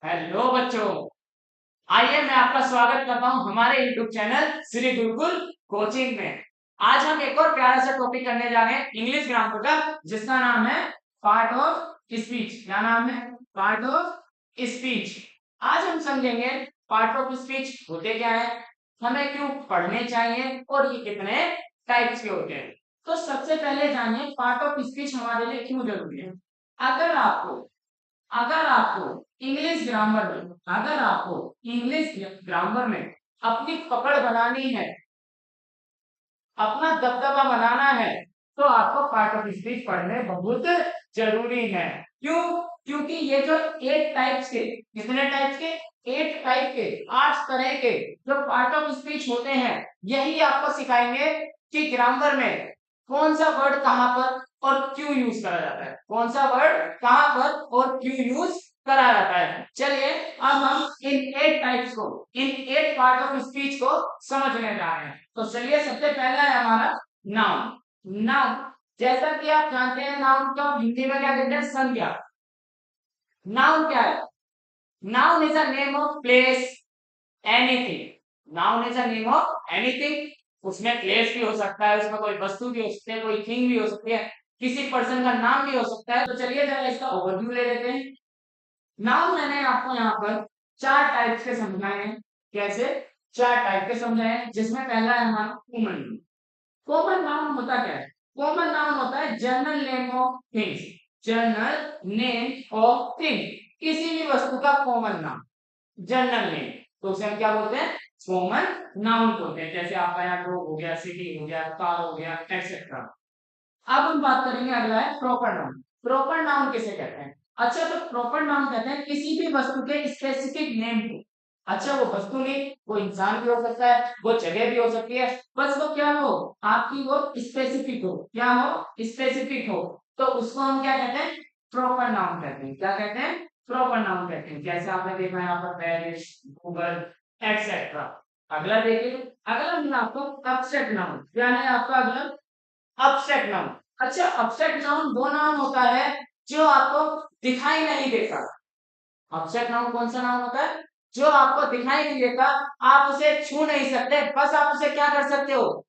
Hello बच्चों, आइए मैं आपका स्वागत करता हूं हमारे YouTube channel Shri Gurukul coaching में। आज हम एक और प्यारा सा टॉपिक करने जा रहे हैं इंग्लिश ग्रामर का, जिसका नाम है पार्ट ऑफ स्पीच। क्या नाम है? Part of speech. आज हम समझेंगे पार्ट ऑफ स्पीच होते क्या है, हमें क्यों पढ़ने चाहिए और ये कितने टाइप्स के होते हैं। तो सबसे पहले जानिए पार्ट ऑफ स्पीच हमारे लिए क्यों जरूरी है। अगर आपको अगर आपको इंग्लिश ग्रामर में अपनी पकड़ बनानी है, अपना दबदबा बनाना है, तो आपको पार्ट ऑफ स्पीच पढ़ने बहुत जरूरी है। क्यों? क्योंकि ये जो 8 टाइप्स के, कितने टाइप्स के? 8 टाइप के, 8 तरह के जो पार्ट ऑफ स्पीच होते हैं, यही आपको सिखाएंगे कि ग्रामर में कौन सा वर्ड कहां पर और क्यों यूज करा जाता है, कौन सा वर्ड कहां पर और क्यों यूज करा जाता है। चलिए अब हम इन 8 टाइप्स को, इन 8 पार्ट ऑफ स्पीच को समझने जा रहे हैं। तो चलिए सबसे पहला है हमारा नाउन। नाउन, जैसा कि आप जानते हैं नाउन को हिंदी में क्या कहते हैं? संज्ञा। नाउन क्या है? Noun is a name of place, anything. Noun is a name of anything. उसमें प्लेस भी हो सकता है, उसमें कोई वस्तु भी हो सकती है, कोई थिंग भी हो सकती है, किसी पर्सन का नाम भी हो सकता है। तो चलिए जरा इसका ओवरव्यू ले लेते हैं। नाउन मैंने आपको यहाँ पर 4 टाइप्स के समझाए हैं। कैसे? 4 टाइप के समझाए हैं, जिसमें पहला है हमारा कॉमन नाउन। कॉमन नाउन होता क्या है? कॉमन नाउन होता है general name of things. General name of thing, किसी भी वस्तु का कॉमन नाम, जनरल नेम। तो उसे हम क्या बोलते हैं? कॉमन नाउन बोलते हैं। जैसे आपका यहाँ डॉग हो गया, सिटी हो गया, कार हो गया, एक्सेट्रा। अब हम बात करेंगे, अगला है प्रॉपर नाउन। प्रॉपर नाउन किसे कहते हैं? अच्छा, तो प्रॉपर नाउन कहते हैं किसी भी वस्तु के स्पेसिफिक नेम को। अच्छा, वो वस्तु नहीं, वो इंसान भी हो सकता है, वो जगह भी हो सकती है, बस वो क्या हो, आपकी वो स्पेसिफिक हो। क्या हो? स्पेसिफिक हो। तो उसको हम क्या कहते हैं? प्रॉपर नाउन कहते हैं। क्या कहते हैं? प्रॉपर नाउन कहते हैं। जैसे आपने देखा यहाँ पर पेरिस, गूगल, एक्सेट्रा। अगला देखिए, अगला है आपको एब्स्ट्रैक्ट नाउन। क्या है आपका अगला? Abstract noun. अच्छा, अब्स्ट्रैक्ट नाउन वो नाउन होता है जो आपको दिखाई नहीं देता। अब्स्ट्रैक्ट नाउन कौन सा नाउन होता है? जो आपको दिखाई नहीं देता, आप उसे छू नहीं सकते, बस आप उसे क्या कर सकते हो?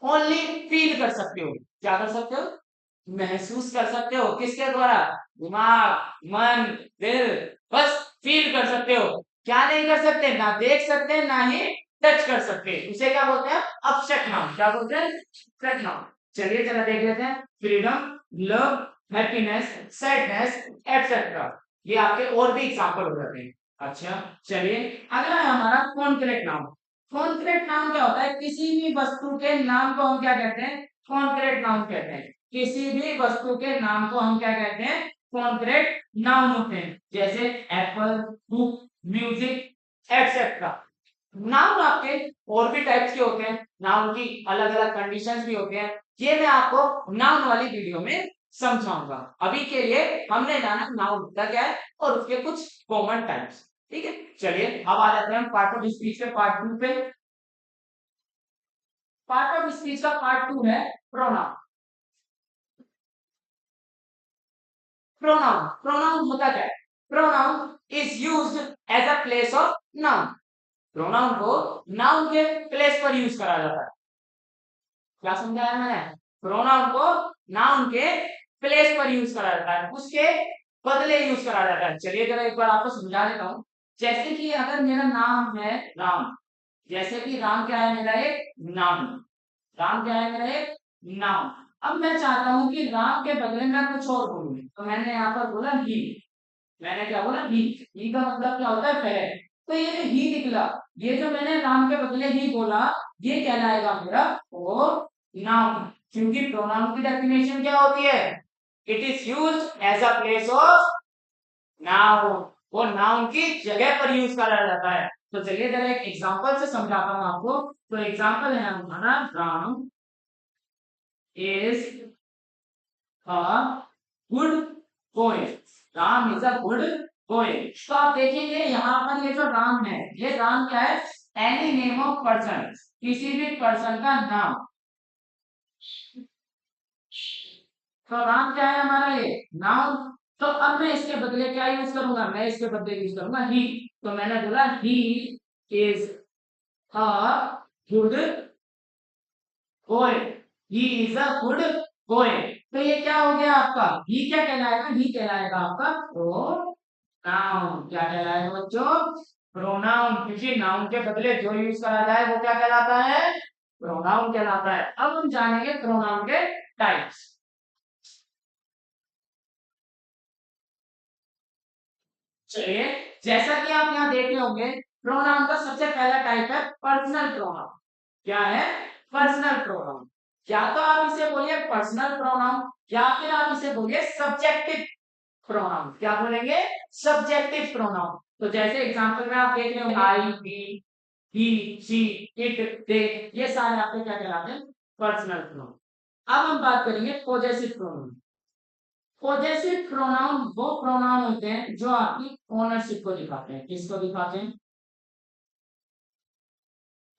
ओनली फील कर सकते हो। क्या कर सकते हो? महसूस कर सकते हो। किसके द्वारा? दिमाग, मन, दिल, बस फील कर सकते हो। क्या नहीं कर सकते? ना देख सकते, ना ही टच कर सकते। उसे क्या बोलते हैं? Abstract noun. क्या बोलते हैं? Abstract noun. चलिए जरा देख लेते हैं। Freedom, love, happiness, sadness, etcetera. ये आपके और भी एग्जांपल हो जाते हैं। अच्छा, चलिए अगला है हमारा कॉन्क्रीट नाउन। कॉन्क्रीट नाउन क्या होता है? किसी भी वस्तु के नाम को हम क्या कहते हैं? कॉन्क्रीट नाउन कहते हैं। किसी भी वस्तु के नाम को हम क्या कहते हैं? कॉन्क्रीट नाउन होते हैं। जैसे Apple, book, music, etcetera. Noun आपके और भी टाइप्स के होते हैं, नाउन की अलग अलग कंडीशंस भी होते हैं। ये मैं आपको नाउन वाली वीडियो में समझाऊंगा। अभी के लिए हमने जाना नाउन होता क्या है और उसके कुछ कॉमन टाइप्स। ठीक है, चलिए अब आ जाते हैं हम पार्ट ऑफ स्पीच के पार्ट 2 पे। पार्ट ऑफ स्पीच का पार्ट 2 है प्रोनाउन। प्रोनाउन, प्रोनाउन होता क्या है? Pronoun is used as a place of noun. Pronoun को नाउन के प्लेस पर यूज करा जाता है। क्या समझाया मैंने? प्रोनाउन को नाउन के प्लेस पर यूज करा जाता है, उसके बदले यूज करा जाता है। चलिए जरा एक बार आपको समझा देता हूं। जैसे कि अगर मेरा नाम है राम, जैसे कि राम क्या है मेरा? एक नाम। राम क्या है मेरा? एक नाम। अब मैं चाहता हूं कि राम के बदले में कुछ और बोलूं, तो मैंने यहाँ पर बोला ही। मैंने क्या बोला? ही का मतलब क्या होता है? पहले। तो ये जो ही निकला, ये जो मैंने नाम के बदले ही बोला, ये कहलाएगा मेरा वो नाउन। क्योंकि प्रोनाउन की डेफिनेशन क्या होती है? It is used as a place of noun. वो नाउन की जगह पर यूज करा जाता है। तो चलिए जरा एक एग्जांपल से समझाता हूं आपको। तो एग्जांपल है हमारा Ram is a good boy. Ram is a good boy. तो आप देखेंगे यहाँ पर ये जो राम है, ये राम क्या है? एनी नेम ऑफ पर्सन, किसी भी पर्सन का नाम। तो राम क्या है हमारा? ये नाउन। तो अब मैं इसके बदले क्या यूज करूंगा, मैं इसके बदले यूज करूंगा ही। तो मैंने बोला he is a good boy, he is a good boy. तो ये क्या हो गया आपका, ही क्या कहलाएगा, ही कहलाएगा आपका प्रोनाउन। क्या कहलाएगा बच्चों, प्रोनाउन। क्योंकि नाउन के बदले जो यूज करा जाए वो क्या कहलाता है, प्रोनाउन कहलाता है। अब हम जानेंगे प्रोनाउन के टाइप्स। चलिए, जैसा कि आप यहाँ देख रहे होंगे, प्रोनाउन का सबसे पहला टाइप है पर्सनल प्रोनाउन। क्या है, पर्सनल प्रोनाउन। या तो आप इसे बोलिए पर्सनल प्रोनाउन, या फिर आप इसे बोलिए सब्जेक्टिव प्रोनाउन। क्या बोलेंगे, सब्जेक्टिव प्रोनाउन। तो जैसे एग्जांपल में आप देख रहे होंगे आई, वी, ही, शी, इट, दे, ये सारे आपके क्या कहलाते हैं, पर्सनल प्रोनाउन। अब हम बात करेंगे पॉजेसिव प्रोनाउन। पॉजेसिव प्रोनाउन वो प्रोनाउन होते हैं जो आपकी ओनरशिप को दिखाते हैं। किसको दिखाते हैं,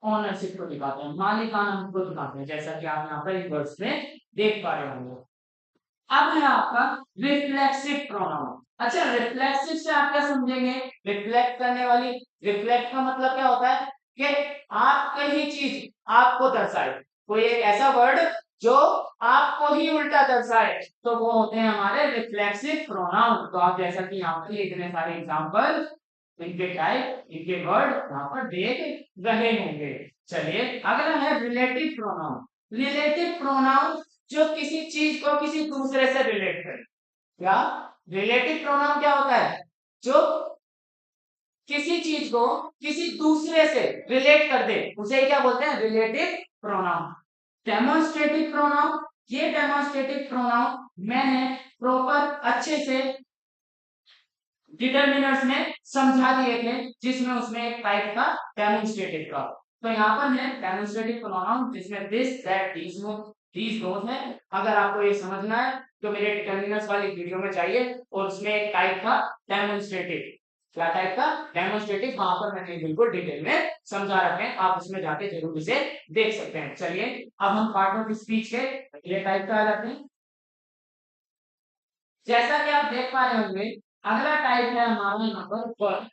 ओनरशिप को दिखाते हैं, मालिकाना को दिखाते हैं, जैसा कि आप यहाँ पर वर्ड्स में देख पा रहे होंगे। अब है आपका रिफ्लेक्सिव प्रोनाउन। अच्छा, रिफ्लेक्सिव से आप क्या समझेंगे, रिफ्लेक्ट करने वाली। रिफ्लेक्ट का मतलब क्या होता है कि आप कहीं चीज आपको दर्शाए, कोई एक ऐसा वर्ड जो आपको ही उल्टा दर्शाए, तो वो होते हैं हमारे रिफ्लेक्सिव प्रोनाउन। तो आप जैसा कि यहाँ पर इतने सारे एग्जाम्पल, इनके टाइप, इनके वर्ड यहाँ पर देख रहे होंगे। चलिए, अगला है रिलेटिव प्रोनाउन। रिलेटिव प्रोनाउन जो किसी चीज को किसी दूसरे से रिलेट करे। क्या, रिलेटिव प्रोनाउन क्या होता है, जो किसी चीज को किसी दूसरे से रिलेट कर दे, उसे क्या बोलते हैं, रिलेटिव प्रोनाउन। डेमोन्स्ट्रेटिव प्रोनाउन, ये डेमोन्स्ट्रेटिव प्रोनाउन मैंने प्रॉपर अच्छे से डिटर्मिनर्स में समझा दिए थे, जिसमें उसमें एक टाइप था डेमोन्स्ट्रेटिव का। तो यहाँ पर है डेमोन्स्ट्रेटिव प्रोनाउन, जिसमें दिस, दैट, दीज दोस है। अगर आपको ये समझना है तो मेरे डिटर्मिनर्स वाली वीडियो में जाइए, और उसमें एक टाइप था डेमोन्स्ट्रेटिव। क्या टाइप था, डेमोन्स्ट्रेटिव। वहां पर मैंने बिल्कुल डिटेल में समझा रखे हैं, आप उसमें जाके जरूर इसे देख सकते हैं। चलिए, अब हम पार्ट ऑफ स्पीच के अगले टाइप पे आ जाते हैं। जैसा कि आप देख पा रहे होंगे, अगला टाइप है हमारा यहाँ पर वर्ब।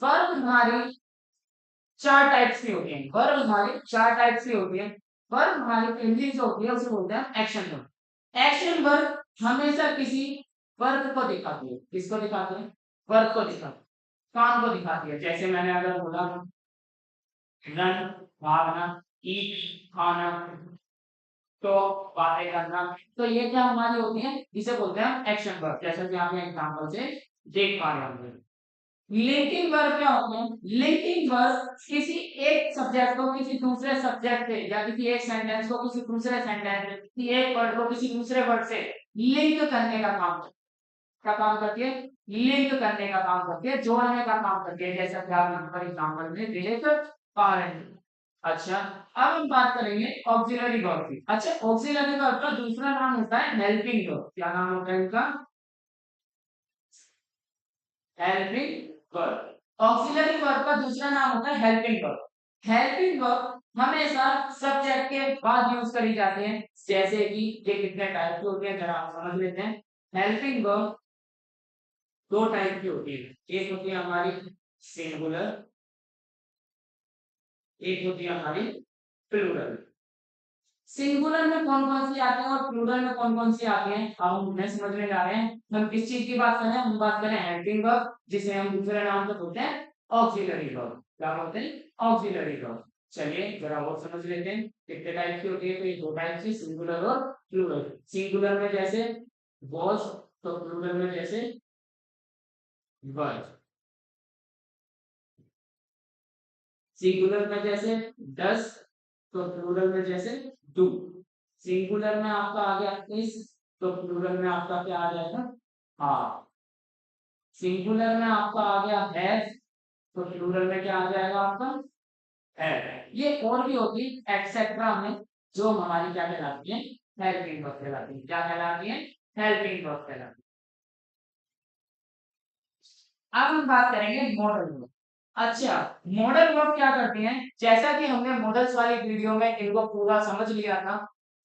वर्ब हमारी चार टाइप्स की होती है, वर्ब हमारी चार टाइप्स की होती है। वर्ब हमारी पहली जो होती है उसे बोलते हैं एक्शन वर्ब। एक्शन वर्ब हमेशा किसी वर्क को दिखाती है। किसको दिखाती है, वर्क को दिखाती है, काम को दिखाती है। जैसे मैंने अगर बोला रन, भागना, ईट, खाना, तो बातें करना, तो ये क्या हमारी होती है, इसे बोलते हैं एक्शन वर्ब, जैसा कि आप एग्जांपल से देख पा रहे होंगे। लिंकिंग वर्ब क्या होते हैं, लिंकिंग वर्ब किसी एक सब्जेक्ट को किसी दूसरे सब्जेक्ट से, या किसी एक सेंटेंस को किसी दूसरे सेंटेंस से, किसी एक वर्ड को किसी दूसरे वर्ड से लिंक करने का काम करती है। क्या काम करती है, लिंक करने का काम करती है, जोड़ने का काम करती है, जैसा कि आप यहाँ पर एग्जांपल में देख पा रहे हैं। अच्छा, अब हम बात करेंगे ऑक्सिलरी वर्ब की। अच्छा, ऑक्सिलरी वर्ब का दूसरा नाम होता है हेल्पिंग वर्ब। क्या नाम होता है इनका, हेल्पिंग वर्ब। ऑक्सिलरी वर्ब का दूसरा नाम होता है हेल्पिंग वर्ब। हेल्पिंग वर्ब हमेशा सब्जेक्ट के बाद यूज करी जाती है। जैसे कि ये कितने टाइप के होते हैं जरा आप समझ लेते हैं। हेल्पिंग वर्ब दो टाइप की होती है, एक होती है हमारी सिंगुलर, एक होती है हमारी प्लूरल। सिंगुलर में कौन कौन सी आती है और प्लूरल में कौन कौन सी आती है, अब हम उन्हें समझने जा रहे हैं। हम किस चीज की बात कर रहे हैं, हम बात कर रहे हैं हेल्पिंग वर्ब, जिसे हम दूसरे नाम से बोलते हैं ऑक्सिलरी वर्ब। क्या बोलते हैं, ऑक्सिलरी वर्ब। चलिए जरा और समझ लेते हैं कितने टाइप की होती है। तो ये दो टाइप की, सिंगुलर और प्लूरल। सिंगुलर में जैसे वॉज, तो प्लूरल में जैसे वर। सिंगुलर में जैसे डस, तो प्लूरल में जैसे डू। सिंगुलर में आपका आ गया इस, तो प्लूरल में आपका क्या आ जाएगा, हाँ। सिंगुलर में आपका आ गया हैज, तो प्लूरल में क्या आ जाएगा आपका, है। ये और भी होती एक्सेट्रा में, जो हमारी क्या कहलाती है, हेल्पिंग वर्ब कहलाती है। क्या कहलाती है, हेल्पिंग वर्ब कहलाती है। अब हम बात करेंगे मॉडल वर्ब। अच्छा, मॉडल वर्ब क्या करती हैं, जैसा कि हमने मॉडल्स वाली वीडियो में इनको पूरा समझ लिया था,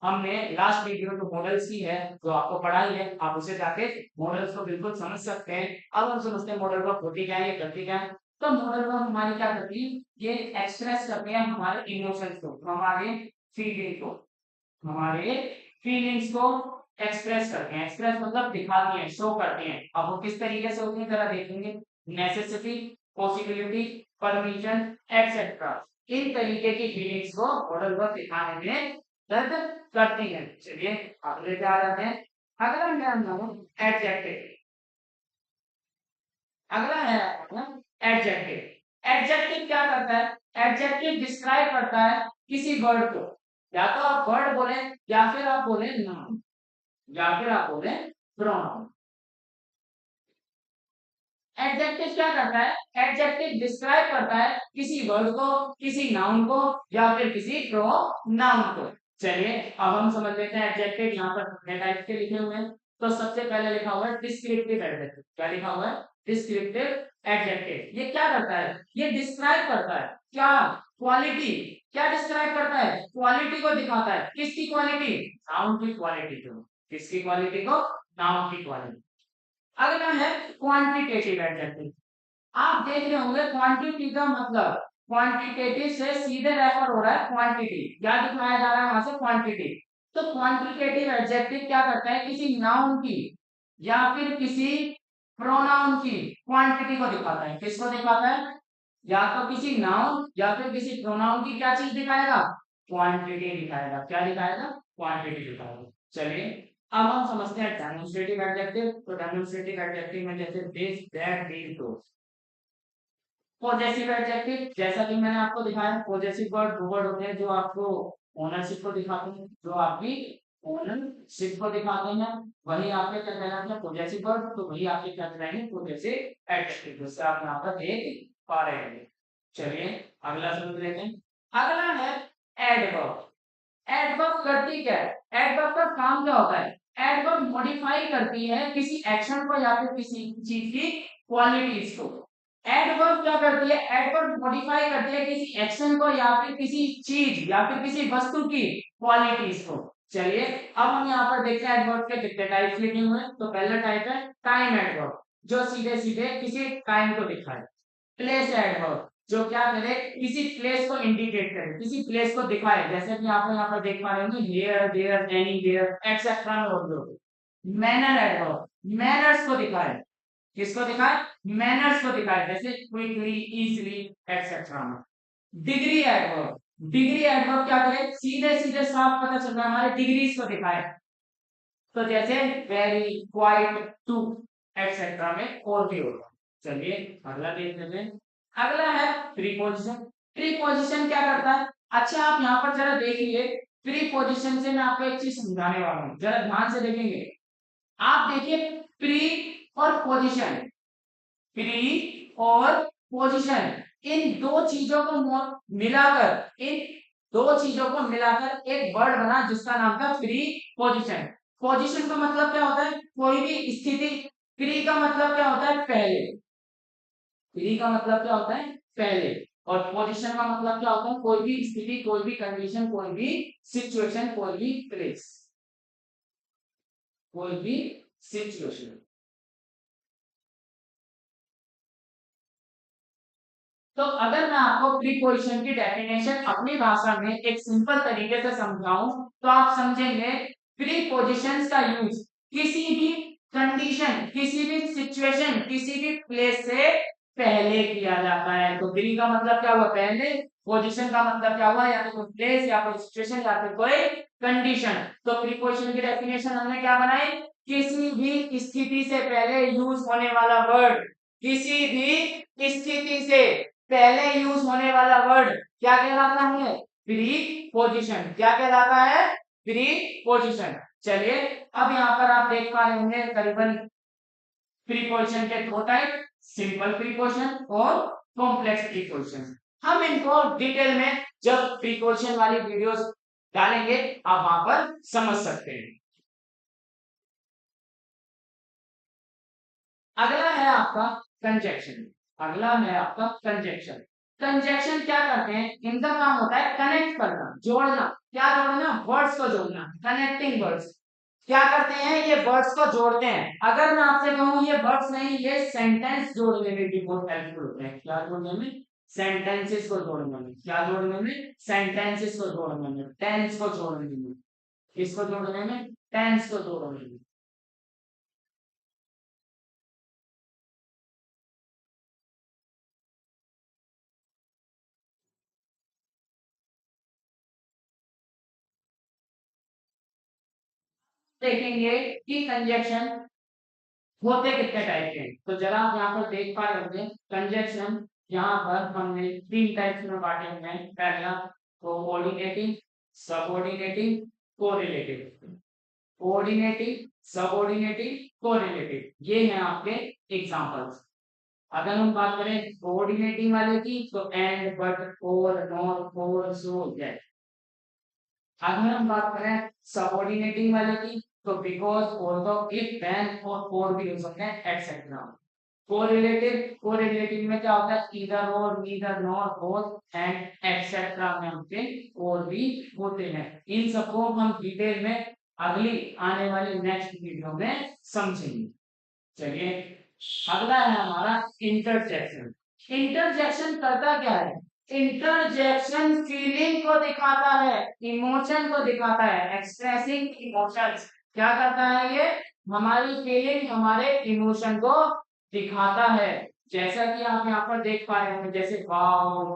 हमने लास्ट वीडियो जो मॉडल्स की है जो आपको पढ़ाई है, आप उसे जाके मॉडल्स को बिल्कुल समझ सकते हैं। अब हम समझते हैं मॉडल वर्क होती क्या है, ये करती क्या है। तो मॉडल वर्क हमारी क्या करती है, ये एक्सप्रेस करते हैं हमारे इमोशंस को, हमारे फीलिंग को, हमारे फीलिंग्स को एक्सप्रेस करते हैं। एक्सप्रेस मतलब दिखाती हैं, शो करते हैं। अब वो किस तरीके से होती है जरा देखेंगे। नेसेसिटी, पॉसिबिलिटी, परमिशन, एक्सेट्रा, इन तरीके की फीलिंग्स को मॉडल वर्क दिखाने में मदद करती है। चलिए अगले पे आ जाते हैं। अगला है हमारा एडजेक्टिव। अगला है अपना एडजेक्टिव। एडजेक्टिव क्या करता है, एडजेक्टिव डिस्क्राइब करता है किसी वर्ड को। या तो आप वर्ड बोले, या फिर आप बोले नाउन, या फिर आप बोले प्रोनाउन। एडजेक्टिव क्या करता है, एडजेक्टिव डिस्क्राइब करता है किसी वर्ड को, किसी नाउन को, या फिर किसी प्रोनाउन को। चलिए अब हम समझ लेते हैं एडजेक्टिव। यहाँ पर कितने टाइप के लिखे हुए हैं। तो सबसे पहले लिखा हुआ है डिस्क्रिप्टिव एडजेक्टिव। क्या लिखा हुआ है, डिस्क्रिप्टिव एडजेक्टिव। ये क्या करता है, ये डिस्क्राइब करता है क्या, क्वालिटी। क्या डिस्क्राइब करता है, क्वालिटी को दिखाता है। किसकी क्वालिटी, नाउन की क्वालिटी को। किसकी क्वालिटी को, नाउन की क्वालिटी। अगला है क्वांटिटेटिव एडजेक्टिव। आप देख रहे होंगे क्वांटिटी का मतलब, क्वांटिटेटिव से सीधे रेफर हो रहा है क्वांटिटी। क्या दिखाया जा रहा है वहां से, क्वांटिटी। तो क्वांटिटेटिव एडजेक्टिव क्या करता है, किसी नाउन की या फिर किसी प्रोनाउन की क्वांटिटी को दिखाता है। किसको दिखाता है, या तो किसी नाउन या फिर किसी प्रोनाउन की क्या चीज दिखाएगा, क्वांटिटी दिखाएगा। क्या दिखाएगा, क्वांटिटी दिखाएगा। चलिए अब हम समझते हैं डेमोन्स्ट्रेटिव एडजेक्टिव। तो डेमोन्स्ट्रेटिव एडजेक्टिव में जैसे this, that, these, those. Possessive adjective, जैसा कि मैंने आपको दिखाया, पॉजेसिव वर्ड वो वर्ड होते हैं जो आपको ओनरशिप को दिखाते हैं, जो आपकी ओनरशिप को दिखाते हैं। वही आपके क्या कहलाते हैं, पॉजेसिव वर्ड। तो वही आपके क्या कहलाएंगे, पॉजेसिव एडजेक्टिव, जैसे आप यहाँ पर देख पा रहे हैं। चलिए अगला समझ लेते हैं। अगला है एडवर्ब। एडवर्ब करती क्या है, एडवर्ब का काम क्या होता है, एडवर्ब मॉडिफाई करती है किसी एक्शन को या फिर किसी चीज की क्वालिटीज को। एडवर्ब क्या करती है, एडवर्ब मॉडिफाई करती है किसी एक्शन को या फिर किसी चीज या फिर किसी वस्तु की क्वालिटीज को। चलिए अब हम यहाँ पर देखते हैं एडवर्ब के कितने टाइप्स लिखे हुए हैं। तो पहला टाइप है टाइम एडवर्ब, जो सीधे सीधे किसी टाइम को दिखाए। प्लेस एडवर्ब, जो क्या करे, किसी प्लेस को इंडिकेट करे, किसी प्लेस को दिखाए। जैसे कि आप यहाँ पर देख पा रहे होंगे, हियर, देयर, एनीवेयर, एक्सेट्रा में बोल दो। मैनर एडवर्ब, मैनर्स को दिखाए। किसको दिखाए, मैनर्स को दिखाए, जैसे क्विकली, इजीली, एक्सेट्रा में। डिग्री एडवर्ब, डिग्री एडवर्ब क्या करे, सीधे सीधे साफ पता चल रहा है हमारे डिग्रीज को दिखाए। तो जैसे वेरी, क्वाइट, टू, एक्सेट्रा में और भी होगा। चलिए अगला देख लेते हैं। अगला है प्रीपोजिशन। प्रीपोजिशन क्या करता है, अच्छा आप यहाँ पर जरा देखिए, प्रीपोजिशन से मैं आपको एक चीज समझाने वाला हूँ, जरा ध्यान से देखेंगे। आप देखिए प्री और पोजिशन, प्री और पोजिशन, इन दो चीजों को मिलाकर, इन दो चीजों को मिलाकर एक वर्ड बना जिसका नाम था प्री पोजिशन। पोजिशन का मतलब क्या होता है, कोई भी स्थिति। प्री का मतलब क्या होता है, पहले। प्री का मतलब क्या होता है, पहले। और पोजिशन का मतलब क्या होता है, कोई भी स्थिति, कोई भी कंडीशन, कोई भी सिचुएशन, कोई भी प्लेस, कोई भी सिचुएशन। तो अगर मैं आपको प्रीपोजिशन की डेफिनेशन अपनी भाषा में एक सिंपल तरीके से समझाऊं तो आप समझेंगे, प्रीपोजिशंस का यूज किसी भी कंडीशन, किसी भी सिचुएशन, किसी भी प्लेस से पहले किया जाता है। तो प्री का मतलब क्या हुआ, पहले। पोजीशन का मतलब क्या हुआ, या तो कोई प्लेस या कोई सिचुएशन या फिर कोई कंडीशन। तो प्रीपोजिशन की डेफिनेशन हमने क्या बनाई, किसी भी स्थिति से पहले यूज होने वाला वर्ड, किसी भी स्थिति से पहले यूज होने वाला वर्ड क्या कहलाता है, प्री पोजिशन। क्या कहलाता है, प्री पोजिशन। चलिए अब यहाँ पर आप देख पा रहे होंगे करीबन प्रीपोजिशन के दो टाइप, सिंपल प्रीपोजिशन और कॉम्प्लेक्स प्रीपोजिशन। हम इनको डिटेल में जब प्रीपोजिशन वाली वीडियोस डालेंगे आप वहां पर समझ सकते हैं। अगला है आपका कंजक्शन। अगला है आपका कंजक्शन। कंजक्शन क्या करते हैं, इनका काम होता है कनेक्ट करना, जोड़ना। क्या जोड़ना, वर्ड्स को जोड़ना, कनेक्टिंग वर्ड्स। क्या करते हैं, ये वर्ड्स को जोड़ते हैं। अगर मैं आपसे कहूं ये वर्ड्स नहीं, ये सेंटेंस जोड़ने में भी बहुत हेल्पफुल होते हैं। क्या जोड़ने में, सेंटेंसेस को जोड़ने में। क्या जोड़ने में, सेंटेंसेस को जोड़ने में, टेंस को जोड़ने में। किसको जोड़ने में, टेंस को जोड़ने में। देखेंगे कि कंजक्शन होते कितने टाइप के हैं। तो जरा आप यहाँ पर देख पा रहे होंगे कंजक्शन, यहाँ पर हमने 3 टाइप्स में बांटे हुए हैं। पहला coordinating, subordinating, correlative. Coordinating, subordinating, correlative, ये हैं आपके एग्जांपल्स। अगर हम बात करें कोऑर्डिनेटिंग वाले की, तो एंड, बट, और, नॉर, फॉर, सो, दैट। अगर हम बात करें सबऑर्डिनेटिंग वाले की, तो बिकॉज, ऑल्दो, इफ, व्हेन और फॉर भी हो सकते हैं, एक्सेट्रा। कोरिलेटिव, कोरिलेटिव में क्या होता है, ईदर और, neither, nor, both, and etcetera में हमसे और भी होते हैं। इन सबको हम डिटेल में अगली आने वाली नेक्स्ट वीडियो में समझेंगे। चलिए, अगला है हमारा इंटरजेक्शन। इंटरजेक्शन करता क्या है, इंटरजेक्शन फीलिंग को दिखाता है, इमोशन को दिखाता है, एक्सप्रेसिंग इमोशंस। क्या करता है ये, हमारी फीलिंग, हमारे इमोशन को दिखाता है। जैसा कि आप यहाँ पर देख पा रहे हैं, जैसे वाओ,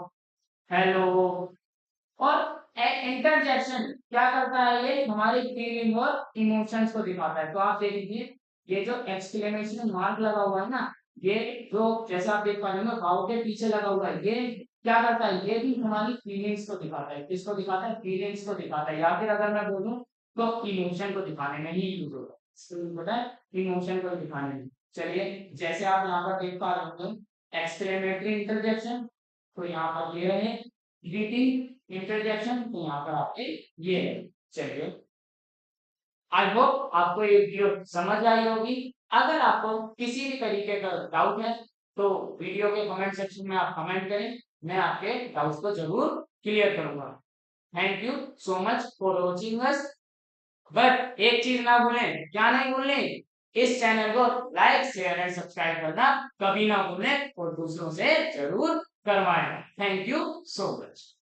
हेलो। और इंटरजेक्शन क्या करता है, ये हमारी फीलिंग और इमोशंस को दिखाता है। तो आप देख लीजिए, ये जो एक्सक्लेमेशन मार्क लगा हुआ है ना, ये जो जैसा आप देख पा रहे हो वाओ के पीछे लगा हुआ है, ये क्या करता है, ये भी हमारी फीलिंग्स को दिखाता है। किसको दिखाता है, फीलिंग्स को दिखाता है, या फिर अगर मैं बोलूं तो इमोशन को दिखाने में ही यूज होता है। इसको पता है, इमोशन को दिखाने में। चलिए, जैसे आप यहाँ पर देख पा रहे होंगे एक्सक्लेमेटरी इंटरजेक्शन, तो यहाँ पर ये है ग्रीटिंग इंटरजेक्शन, तो यहाँ पर आपके ये है। चलिए, आई होप आपको ये वीडियो समझ आई होगी। अगर आपको किसी भी तरीके का डाउट है, तो वीडियो के कमेंट सेक्शन में आप कमेंट करें, मैं आपके डाउट्स को जरूर क्लियर करूंगा। Thank you so much for watching us. But एक चीज ना भूलें, क्या नहीं भूलें, इस चैनल को लाइक, शेयर एंड सब्सक्राइब करना कभी ना भूलें, और दूसरों से जरूर करवाएं। Thank you so much.